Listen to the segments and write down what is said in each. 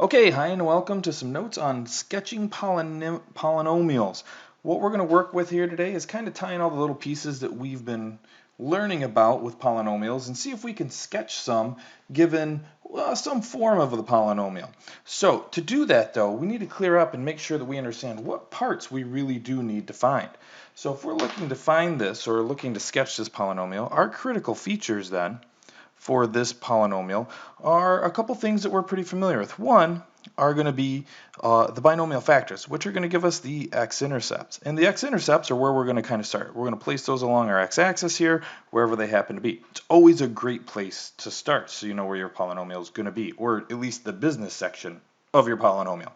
Okay, hi and welcome to some notes on sketching polynomials. What we're going to work with here today is kind of tying all the little pieces that we've been learning about with polynomials and see if we can sketch some given some form of the polynomial. So to do that though, we need to clear up and make sure that we understand what parts we really do need to find. So if we're looking to find this or looking to sketch this polynomial, our critical features then for this polynomial are a couple things that we're pretty familiar with. One are going to be the binomial factors, which are going to give us the x-intercepts. And the x-intercepts are where we're going to kind of start. We're going to place those along our x-axis here, wherever they happen to be. It's always a great place to start so you know where your polynomial is going to be, or at least the business section of your polynomial.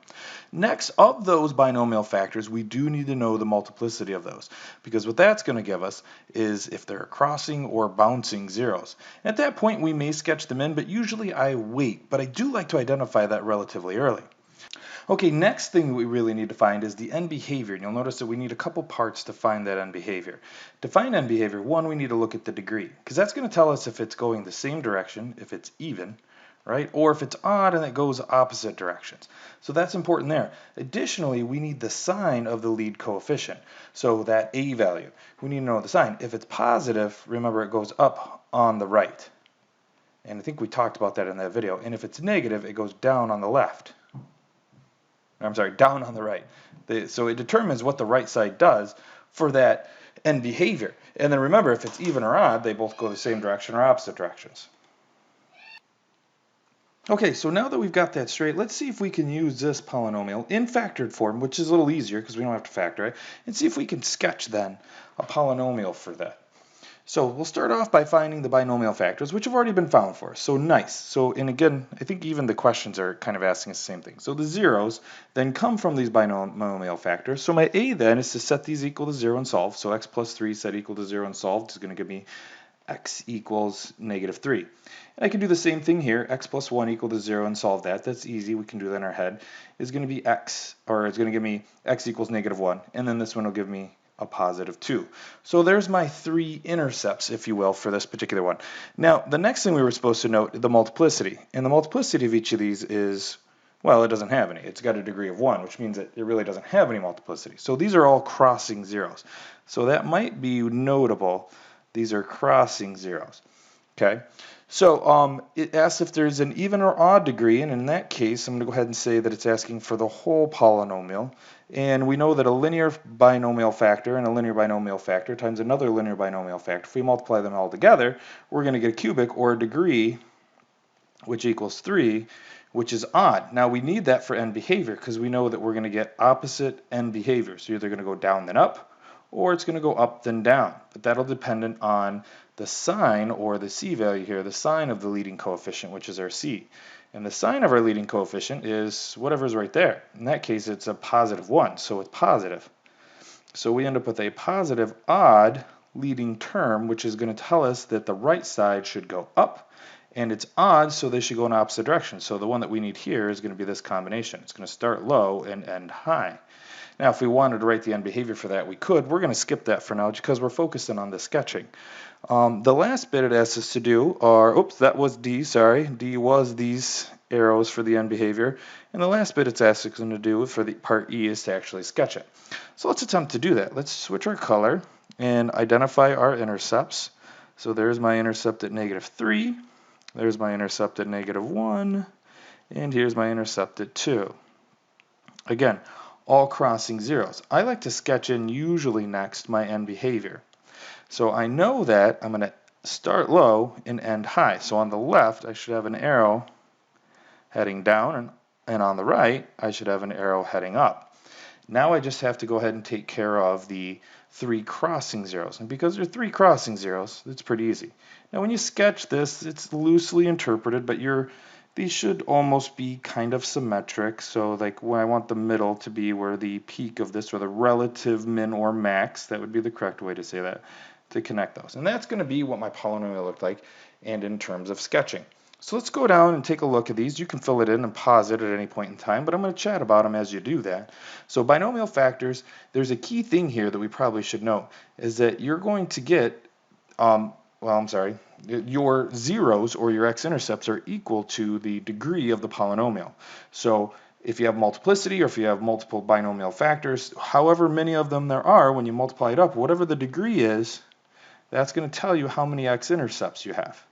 Next, of those binomial factors, we do need to know the multiplicity of those, because what that's going to give us is if they're crossing or bouncing zeros. At that point, we may sketch them in, but usually I wait, but I do like to identify that relatively early. Okay, next thing we really need to find is the end behavior. And you'll notice that we need a couple parts to find that end behavior. To find end behavior, one, we need to look at the degree, because that's going to tell us if it's going the same direction, if it's even, right? Or if it's odd and it goes opposite directions. So that's important there. Additionally, we need the sign of the lead coefficient. So that a value, we need to know the sign. If it's positive, remember it goes up on the right. And I think we talked about that in that video. And if it's negative, it goes down on the left. I'm sorry, down on the right. So it determines what the right side does for that end behavior. And then remember, if it's even or odd, they both go the same direction or opposite directions. Okay, so now that we've got that straight, let's see if we can use this polynomial in factored form, which is a little easier because we don't have to factor it, and see if we can sketch then a polynomial for that. So we'll start off by finding the binomial factors, which have already been found for us. So nice. So, and again, I think even the questions are kind of asking us the same thing. So the zeros then come from these binomial factors. So my a then is to set these equal to 0 and solve. So x plus 3 set equal to 0 and solved is going to give me x equals negative 3. And I can do the same thing here, x plus 1 equal to 0 and solve that. That's easy, we can do that in our head. Is going to be x, or it's going to give me x equals negative 1, and then this one will give me a positive 2. So there's my three intercepts, if you will, for this particular one. Now, the next thing we were supposed to note, the multiplicity. And the multiplicity of each of these is, well, it doesn't have any. It's got a degree of 1, which means that it really doesn't have any multiplicity. So these are all crossing zeros. So that might be notable. These are crossing zeros. Okay, so it asks if there's an even or odd degree, and in that case, I'm going to go ahead and say that it's asking for the whole polynomial. And we know that a linear binomial factor and a linear binomial factor times another linear binomial factor, if we multiply them all together, we're going to get a cubic or a degree, which equals 3, which is odd. Now we need that for end behavior because we know that we're going to get opposite end behavior. So you're either going to go down then up, or it's going to go up then down. But that'll depend on the sign, or the c value here, the sign of the leading coefficient, which is our c. And the sign of our leading coefficient is whatever's right there. In that case, it's a positive 1, so it's positive. So we end up with a positive odd leading term, which is going to tell us that the right side should go up, and it's odd, so they should go in opposite directions. So the one that we need here is going to be this combination. It's going to start low and end high. Now, if we wanted to write the end behavior for that, we could. We're going to skip that for now because we're focusing on the sketching. The last bit it asks us to do are, oops, that was D, sorry. D was these arrows for the end behavior. And the last bit it's asking us to do for the part E is to actually sketch it. So let's attempt to do that. Let's switch our color and identify our intercepts. So there's my intercept at negative 3. There's my intercept at negative 1. And here's my intercept at 2. Again, all crossing zeros. I like to sketch in usually next my end behavior. So I know that I'm going to start low and end high. So on the left, I should have an arrow heading down, and on the right, I should have an arrow heading up. Now I just have to go ahead and take care of the 3 crossing zeros. And because there are 3 crossing zeros, it's pretty easy. Now when you sketch this, it's loosely interpreted, but these should almost be kind of symmetric. So like when I want the middle to be where the peak of this, or the relative min or max, that would be the correct way to say that, to connect those. And that's going to be what my polynomial looked like, and in terms of sketching. So let's go down and take a look at these. You can fill it in and pause it at any point in time, but I'm going to chat about them as you do that. So binomial factors, there's a key thing here that we probably should know, is that you're going to get well, I'm sorry, your zeros or your x-intercepts are equal to the degree of the polynomial. So if you have multiplicity or if you have multiple binomial factors, however many of them there are, when you multiply it up, whatever the degree is, that's going to tell you how many x-intercepts you have.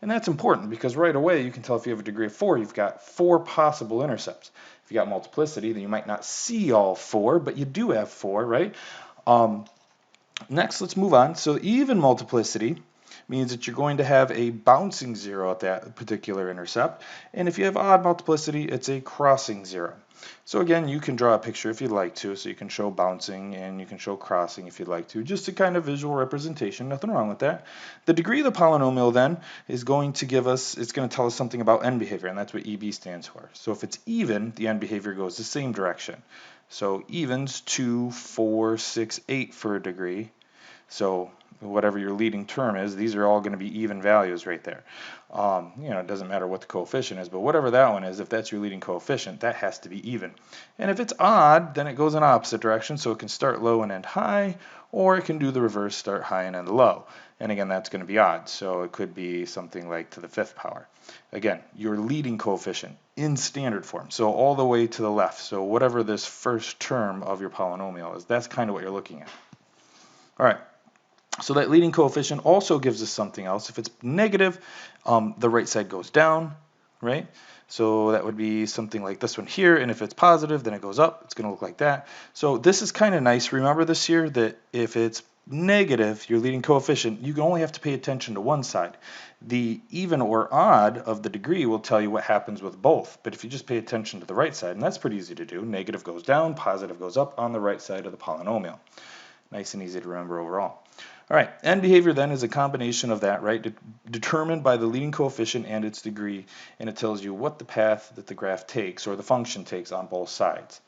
And that's important because right away you can tell if you have a degree of 4, you've got 4 possible intercepts. If you got multiplicity, then you might not see all 4, but you do have 4, right? Next, let's move on. So even multiplicity means that you're going to have a bouncing 0 at that particular intercept. And if you have odd multiplicity, it's a crossing 0. So again, you can draw a picture if you'd like to. So you can show bouncing and you can show crossing if you'd like to. Just a kind of visual representation, nothing wrong with that. The degree of the polynomial then is going to give us, it's going to tell us something about end behavior, and that's what EB stands for. So if it's even, the end behavior goes the same direction. So evens 2, 4, 6, 8 for a degree. So whatever your leading term is, these are all going to be even values right there. It doesn't matter what the coefficient is, but whatever that one is, if that's your leading coefficient, that has to be even. And if it's odd, then it goes in opposite direction, so it can start low and end high, or it can do the reverse, start high and end low. And again, that's going to be odd, so it could be something like to the 5th power. Again, your leading coefficient in standard form, so all the way to the left. So whatever this first term of your polynomial is, that's kind of what you're looking at. All right. So that leading coefficient also gives us something else. If it's negative, the right side goes down, right? So that would be something like this one here, and if it's positive, then it goes up. It's going to look like that. So this is kind of nice. Remember this here, that if it's negative, your leading coefficient, you can only have to pay attention to one side. The even or odd of the degree will tell you what happens with both, but if you just pay attention to the right side, and that's pretty easy to do, negative goes down, positive goes up on the right side of the polynomial. Nice and easy to remember overall. All right, end behavior then is a combination of that, right, determined by the leading coefficient and its degree, and it tells you what the path that the graph takes or the function takes on both sides.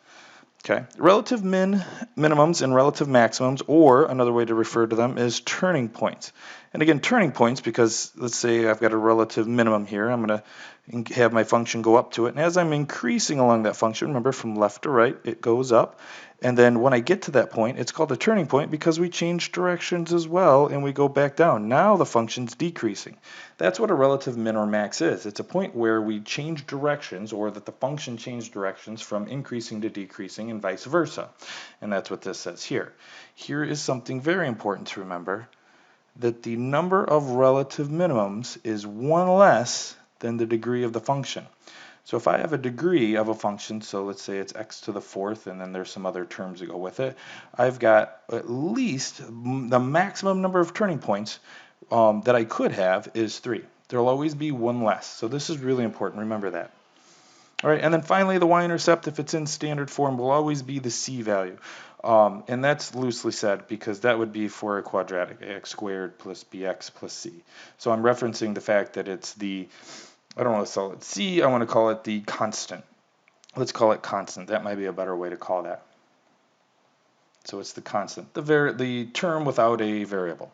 Okay, relative minimums and relative maximums, or another way to refer to them is turning points. And again, turning points, because let's say I've got a relative minimum here, I'm going to have my function go up to it, and as I'm increasing along that function, remember from left to right, it goes up, and then when I get to that point, it's called a turning point because we change directions as well, and we go back down. Now the function's decreasing. That's what a relative min or max is. It's a point where we change directions, or that the function changed directions from increasing to decreasing and vice versa. And that's what this says here. Here is something very important to remember, that the number of relative minimums is 1 less than the degree of the function. So if I have a degree of a function, so let's say it's x to the 4th, and then there's some other terms that go with it, I've got at least the maximum number of turning points that I could have is 3. There'll always be 1 less. So this is really important. Remember that. All right, and then finally the y-intercept, if it's in standard form, will always be the c value. And that's loosely said because that would be for a quadratic, x squared plus bx plus c. So I'm referencing the fact that it's the, I don't want to call it c, I want to call it the constant. Let's call it constant. That might be a better way to call that. So it's the constant, the term without a variable.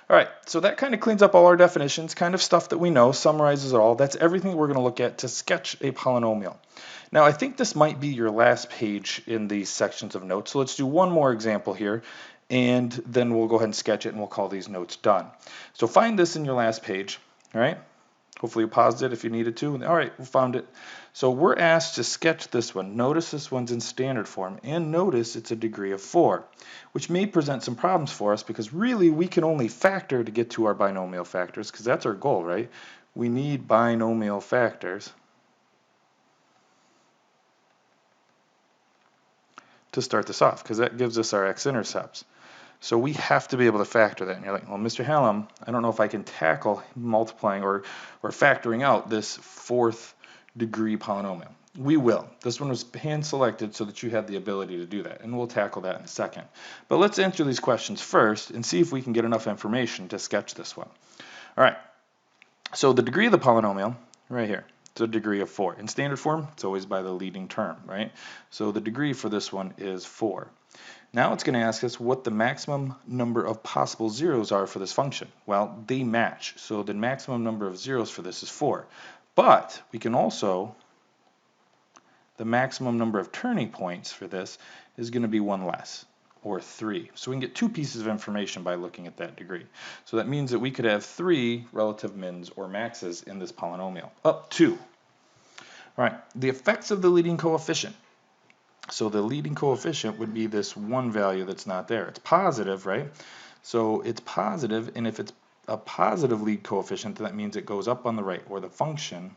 All right, so that kind of cleans up all our definitions, kind of stuff that we know, summarizes it all. That's everything we're going to look at to sketch a polynomial. Now, I think this might be your last page in these sections of notes, so let's do one more example here, and then we'll go ahead and sketch it, and we'll call these notes done. So find this in your last page, all right? Hopefully you paused it if you needed to. All right, we found it. So we're asked to sketch this one. Notice this one's in standard form, and notice it's a degree of 4, which may present some problems for us because really we can only factor to get to our binomial factors because that's our goal, right? We need binomial factors to start this off because that gives us our x-intercepts. So we have to be able to factor that. And you're like, well, Mr. Hallam, I don't know if I can tackle multiplying or factoring out this 4th degree polynomial. We will. This one was hand selected so that you have the ability to do that. And we'll tackle that in a second. But let's answer these questions first and see if we can get enough information to sketch this one. All right. So the degree of the polynomial, right here, it's a degree of 4. In standard form, it's always by the leading term, right? So the degree for this one is 4. Now it's going to ask us what the maximum number of possible zeros are for this function. Well, they match. So the maximum number of zeros for this is 4. But we can also, the maximum number of turning points for this is going to be 1 less. or 3. So we can get two pieces of information by looking at that degree. So that means that we could have 3 relative mins or maxes in this polynomial, up to. All right, the effects of the leading coefficient. So the leading coefficient would be this one value that's not there. It's positive, right? So it's positive, and if it's a positive lead coefficient, that means it goes up on the right, or the function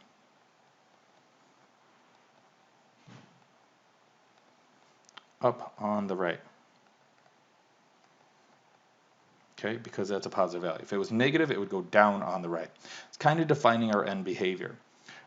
up on the right. Okay, because that's a positive value. If it was negative, it would go down on the right. It's kind of defining our end behavior.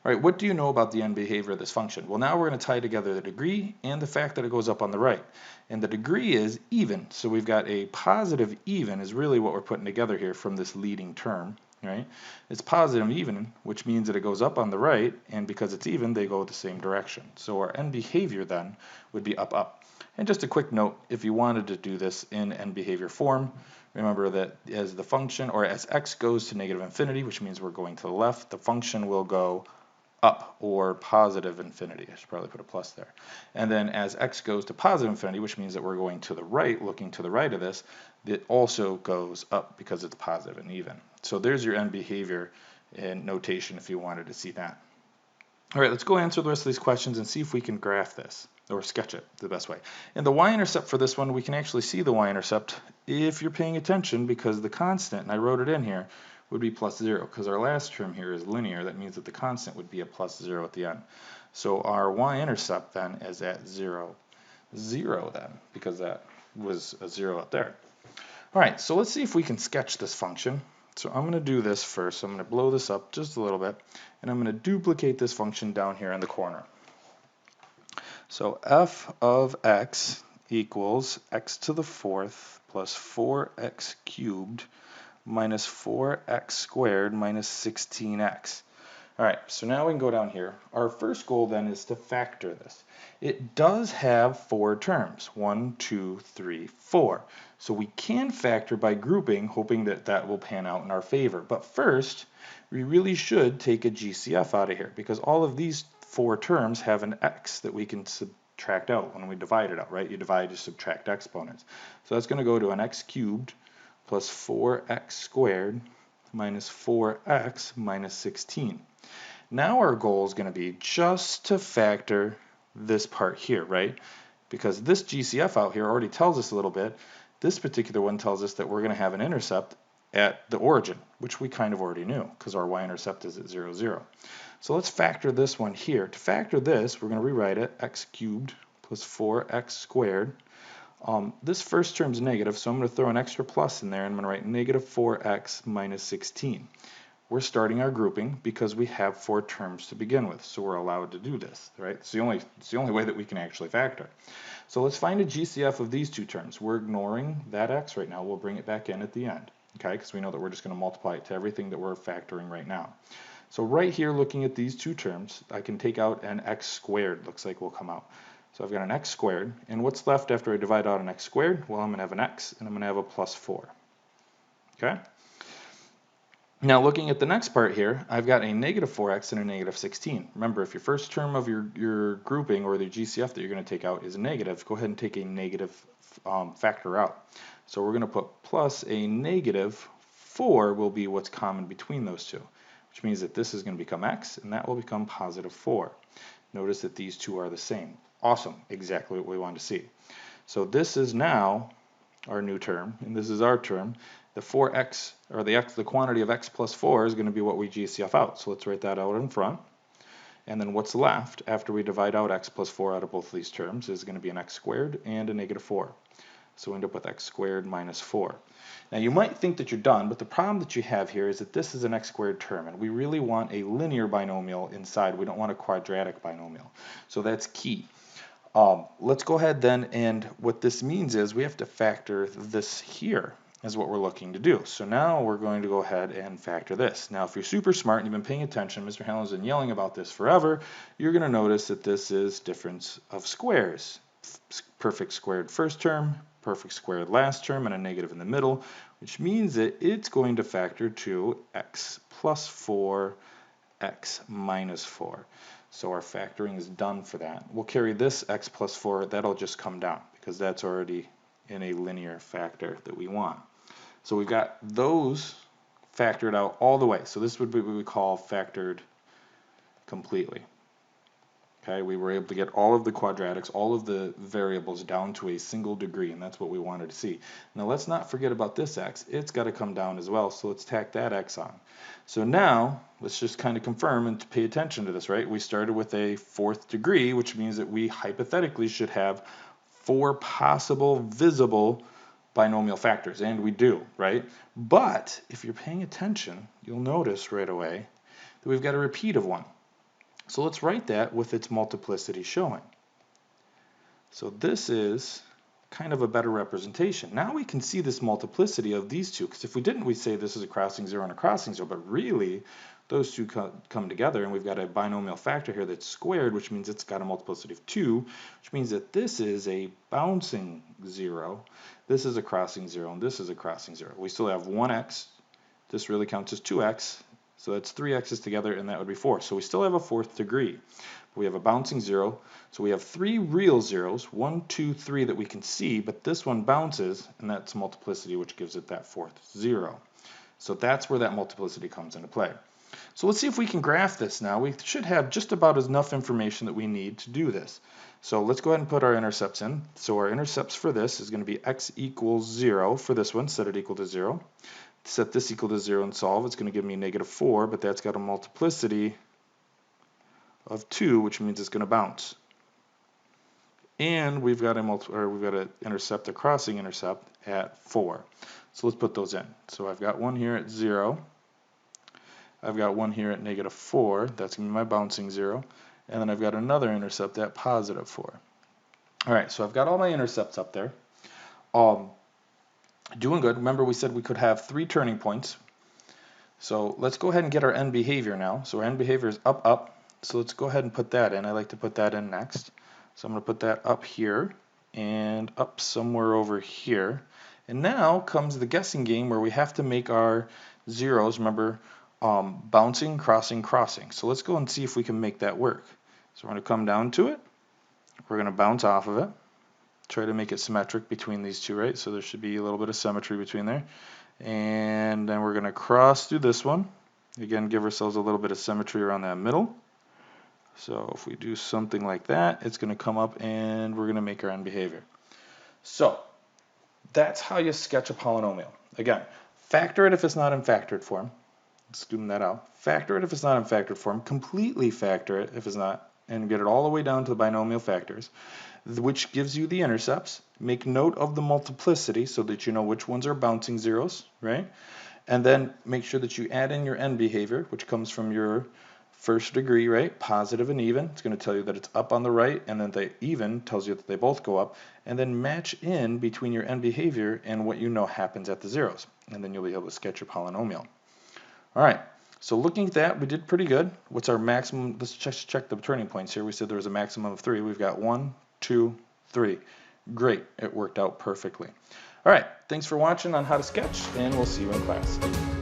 All right, what do you know about the end behavior of this function? Well, now we're going to tie together the degree and the fact that it goes up on the right. And the degree is even, so we've got a positive even is really what we're putting together here from this leading term, right? It's positive even, which means that it goes up on the right, and because it's even, they go the same direction. So our end behavior then would be up, up. And just a quick note, if you wanted to do this in end behavior form, remember that as the function, or as x goes to negative infinity, which means we're going to the left, the function will go up, or positive infinity. I should probably put a plus there. And then as x goes to positive infinity, which means that we're going to the right, looking to the right of this, it also goes up because it's positive and even. So there's your end behavior in notation if you wanted to see that. All right, let's go answer the rest of these questions and see if we can graph this, or sketch it the best way. And the y-intercept for this one, we can actually see the y-intercept if you're paying attention, because the constant, and I wrote it in here, would be plus 0, because our last term here is linear. That means that the constant would be a plus 0 at the end. So our y-intercept then is at 0, 0 then, because that was a 0 out there. All right, so let's see if we can sketch this function. So I'm going to do this first. So I'm going to blow this up just a little bit, and I'm going to duplicate this function down here in the corner. So f of x equals x to the fourth plus 4x cubed minus 4x squared minus 16x. All right, so now we can go down here. Our first goal then is to factor this. It does have 4 terms, 1, 2, 3, 4. So we can factor by grouping, hoping that that will pan out in our favor. But first, we really should take a GCF out of here, because all of these 4 terms have an x that we can subtract out when we divide it out, right? You divide, you subtract exponents. So that's going to go to an x cubed plus 4x squared minus 4x minus 16. Now our goal is going to be just to factor this part here, right? Because this GCF out here already tells us a little bit. This particular one tells us that we're going to have an intercept at the origin, which we kind of already knew because our y-intercept is at 0, 0. So let's factor this one here. To factor this, we're going to rewrite it, x cubed plus 4x squared. This first term is negative, so I'm going to throw an extra plus in there, and I'm going to write negative 4x minus 16. We're starting our grouping because we have 4 terms to begin with, so we're allowed to do this, right? It's the only way that we can actually factor. So let's find a GCF of these 2 terms. We're ignoring that x right now. We'll bring it back in at the end, okay? Because we know that we're just going to multiply it to everything that we're factoring right now. So right here, looking at these 2 terms, I can take out an x squared, looks like will come out. So I've got an x squared, and what's left after I divide out an x squared? Well, I'm going to have an x, and I'm going to have a plus 4. Okay? Now looking at the next part here, I've got a negative 4x and a negative 16. Remember, if your first term of your grouping or the GCF that you're going to take out is a negative, go ahead and take a negative factor out. So we're going to put plus a negative 4 will be what's common between those two, which means that this is going to become x, and that will become positive 4. Notice that these two are the same. Awesome, exactly what we wanted to see. So this is now our new term, and this is our term. The 4x, or the quantity of x plus 4 is going to be what we GCF out. So let's write that out in front. And then what's left after we divide out x plus 4 out of both of these terms is going to be an x squared and a negative 4. So we end up with x squared minus 4. Now you might think that you're done, but the problem that you have here is that this is an x squared term, and we really want a linear binomial inside. We don't want a quadratic binomial. So that's key. Let's go ahead then, and what this means is we have to factor this here is what we're looking to do. So now we're going to go ahead and factor this. Now if you're super smart and you've been paying attention, Mr. Hallam's been yelling about this forever, you're going to notice that this is difference of squares. Perfect squared first term, perfect squared last term, and a negative in the middle, which means that it's going to factor to x plus 4, x minus 4. So our factoring is done for that. We'll carry this x plus 4, that'll just come down because that's already in a linear factor that we want. So we've got those factored out all the way. So this would be what we call factored completely. Okay, we were able to get all of the quadratics, all of the variables down to a single degree, and that's what we wanted to see. Now let's not forget about this x. It's got to come down as well, so let's tack that x on. So now let's just kind of confirm and pay attention to this, right? We started with a 4th degree, which means that we hypothetically should have 4 possible visible binomial factors, and we do, right? But if you're paying attention, you'll notice right away that we've got a repeat of 1. So let's write that with its multiplicity showing. So this is kind of a better representation. Now we can see this multiplicity of these two, because if we didn't, we'd say this is a crossing 0 and a crossing 0, but really those two come together, and we've got a binomial factor here that's squared, which means it's got a multiplicity of 2, which means that this is a bouncing 0, this is a crossing 0, and this is a crossing 0. We still have 1x, this really counts as 2x, so that's 3 x's together, and that would be 4. So we still have a 4th degree. We have a bouncing 0, so we have 3 real zeros, 1, 2, 3 that we can see, but this one bounces, and that's multiplicity, which gives it that 4th 0. So that's where that multiplicity comes into play. So let's see if we can graph this now. We should have just about enough information that we need to do this. So let's go ahead and put our intercepts in. So our intercepts for this is going to be x equals 0 for this one, set it equal to 0. Set this equal to 0 and solve. It's going to give me -4, but that's got a multiplicity of 2, which means it's going to bounce. And we've got an intercept, a crossing intercept at 4. So let's put those in. So I've got one here at 0. I've got one here at -4. That's going to be my bouncing 0. And then I've got another intercept at +4. All right, so I've got all my intercepts up there. Doing good. Remember we said we could have 3 turning points. So let's go ahead and get our end behavior now. So our end behavior is up, up. So let's go ahead and put that in. I like to put that in next. So I'm going to put that up here and up somewhere over here. And now comes the guessing game where we have to make our zeros, remember, bouncing, crossing, crossing. So let's go and see if we can make that work. So we're going to come down to it. We're going to bounce off of it. Try to make it symmetric between these two, right? So there should be a little bit of symmetry between there. And then we're going to cross through this one. Again, give ourselves a little bit of symmetry around that middle. So if we do something like that, it's going to come up and we're going to make our end behavior. So that's how you sketch a polynomial. Again, factor it if it's not in factored form. Let's zoom that out. Factor it if it's not in factored form. Completely factor it if it's not, and get it all the way down to the binomial factors, which gives you the intercepts. Make note of the multiplicity so that you know which ones are bouncing zeros, right? And then make sure that you add in your end behavior, which comes from your 1st degree, right? Positive and even. It's going to tell you that it's up on the right, and then the even tells you that they both go up. And then match in between your end behavior and what you know happens at the zeros. And then you'll be able to sketch your polynomial. All right. So looking at that, we did pretty good. What's our maximum? Let's check the turning points here. We said there was a maximum of 3. We've got 1, 2, 3. Great. It worked out perfectly. All right. Thanks for watching on how to sketch, and we'll see you in class.